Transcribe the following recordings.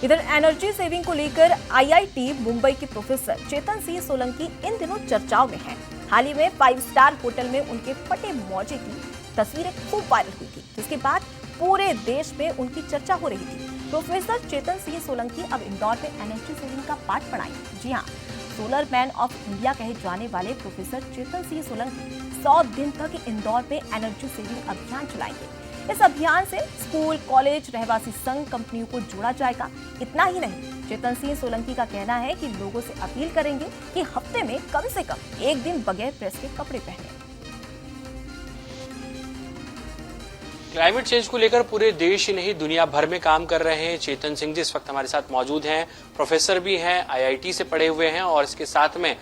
इधर energy saving को लेकर आईआईटी मुंबई के प्रोफेसर चेतन सिंह सोलंकी इन दिनों चर्चाओं में हैं। हाल ही में 5 स्टार होटल में उनके फटे मौजे की तस्वीरें खूब वायरल हुई थी, जिसके बाद पूरे देश में उनकी चर्चा हो रही थी। प्रोफेसर चेतन सिंह सोलंकी अब इंदौर में एनर्जी सेविंग का पाठ पढ़ाएंगे। जी हाँ, सोलर मैन ऑफ इंडिया कहे जाने वाले प्रोफेसर चेतन सिंह सोलंकी 100 दिन तक इंदौर में एनर्जी सेविंग अभियान चलाएंगे। इस अभियान से स्कूल, कॉलेज, रहवासी संघ, कंपनियों को जोड़ा जाएगा। इतना ही नहीं, चेतन सिंह सोलंकी का कहना है कि लोगों से अपील करेंगे कि हफ्ते में कम से कम एक दिन बगैर प्रेस के कपड़े पहने। क्लाइमेट चेंज को लेकर पूरे देश ही नहीं दुनिया भर में काम कर रहे हैं चेतन सिंह जी इस वक्त हमारे साथ मौजूद हैं। प्रोफेसर भी हैं, आईआईटी से पढ़े हुए हैं और इसके साथ में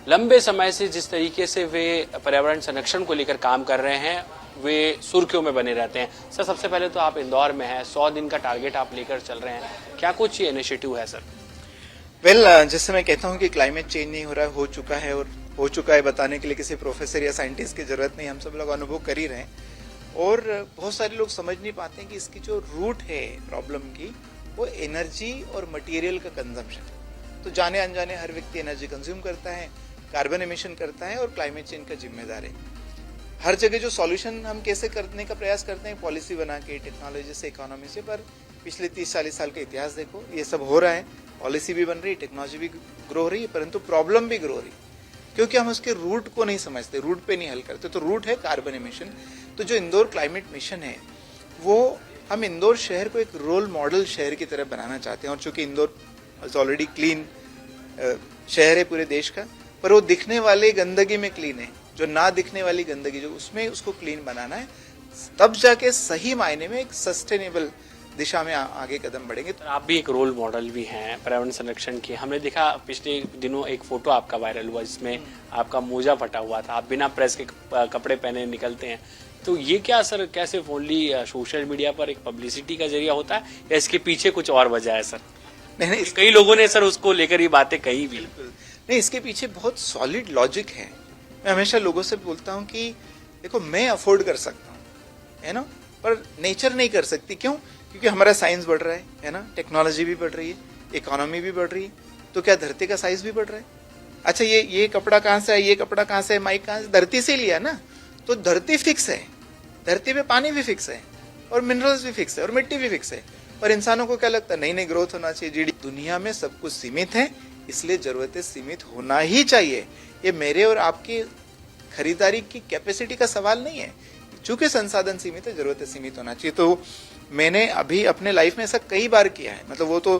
लंबे समय से जिस तरीके से वे पर्यावरण संरक्षण को लेकर काम कर रहे हैं वे सुर्खियों में बने रहते हैं। सर, सबसे पहले तो आप इंदौर में हैं, 100 दिन का टारगेट आप लेकर चल रहे हैं, क्या कुछ ये इनिशिएटिव है सर? जैसे मैं कहता हूँ कि क्लाइमेट चेंज नहीं हो रहा है, हो चुका है, और हो चुका है बताने के लिए किसी प्रोफेसर या साइंटिस्ट की जरूरत नहीं, हम सब लोग अनुभव कर ही रहे हैं। और बहुत सारे लोग समझ नहीं पाते हैं कि इसकी जो रूट है प्रॉब्लम की, वो एनर्जी और मटेरियल का कंजम्पशन। तो जाने अनजाने हर व्यक्ति एनर्जी कंज्यूम करता है, कार्बन एमिशन करता है और क्लाइमेट चेंज का जिम्मेदार है। हर जगह जो सॉल्यूशन हम कैसे करने का प्रयास करते हैं, पॉलिसी बना के, टेक्नोलॉजी से, इकोनॉमी से, पर पिछले 30-40 साल का इतिहास देखो, ये सब हो रहा है। पॉलिसी भी बन रही है, टेक्नोलॉजी भी ग्रो हो रही है, परंतु प्रॉब्लम भी ग्रो हो रही है क्योंकि हम उसके रूट को नहीं समझते, रूट पे नहीं हल करते। तो रूट है कार्बन एमिशन। तो जो इंदौर क्लाइमेट मिशन है, वो हम इंदौर शहर को एक रोल मॉडल शहर की तरह बनाना चाहते हैं। और चूंकि इंदौर ऑलरेडी क्लीन शहर है पूरे देश का, पर वो दिखने वाले गंदगी में क्लीन है, जो ना दिखने वाली गंदगी जो उसमें उसको क्लीन बनाना है, तब जाके सही मायने में एक सस्टेनेबल दिशा में आगे कदम बढ़ेंगे। तो आप भी एक रोल मॉडल भी हैं पर्यावरण संरक्षण की। हमने देखा पिछले दिनों एक फोटो आपका वायरल हुआ जिसमें आपका मोजा फटा हुआ था, आप बिना प्रेस के कपड़े पहने निकलते हैं। तो ये क्या सर, कैसे ओनली सोशल मीडिया पर एक पब्लिसिटी का जरिया होता है या इसके पीछे कुछ और वजह है सर? नहीं, कई लोगों ने सर उसको लेकर ये बातें कही भी। नहीं, इसके पीछे बहुत सॉलिड लॉजिक है। मैं हमेशा लोगों से बोलता हूँ कि देखो, मैं अफोर्ड कर सकता हूँ, है ना, पर नेचर नहीं कर सकती। क्यों? क्योंकि हमारा साइंस बढ़ रहा है ना, टेक्नोलॉजी भी बढ़ रही है, इकोनॉमी भी बढ़ रही है, तो क्या धरती का साइज भी बढ़ रहा है? अच्छा, ये कपड़ा कहाँ से है, ये कपड़ा कहाँ से है, माइक कहाँ से? धरती से लिया ना। तो धरती फिक्स है, धरती पे पानी भी फिक्स है और मिनरल्स भी फिक्स है और मिट्टी भी फिक्स है। पर इंसानों को क्या लगता है, नहीं नहीं, ग्रोथ होना चाहिए, जीडी। दुनिया में सब कुछ सीमित है, इसलिए जरूरतें सीमित होना ही चाहिए। ये मेरे और आपकी खरीदारी की कैपेसिटी का सवाल नहीं है। चूंकि संसाधन सीमित है, जरूरतें सीमित होना चाहिए। तो मैंने अभी अपने लाइफ में ऐसा कई बार किया है। मतलब वो तो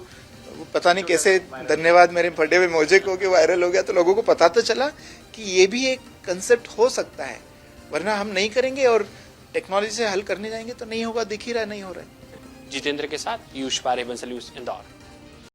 पता नहीं कैसे, धन्यवाद मेरे फटे हुए मोजे को, कि वायरल हो गया तो लोगों को पता तो चला कि ये भी एक कंसेप्ट हो सकता है। वरना हम नहीं करेंगे और टेक्नोलॉजी से हल करने जाएंगे तो नहीं होगा, दिख ही रहा नहीं हो रहा है। जितेंद्र के साथ पीयूष पारे, बंसल न्यूज़, इंदौर।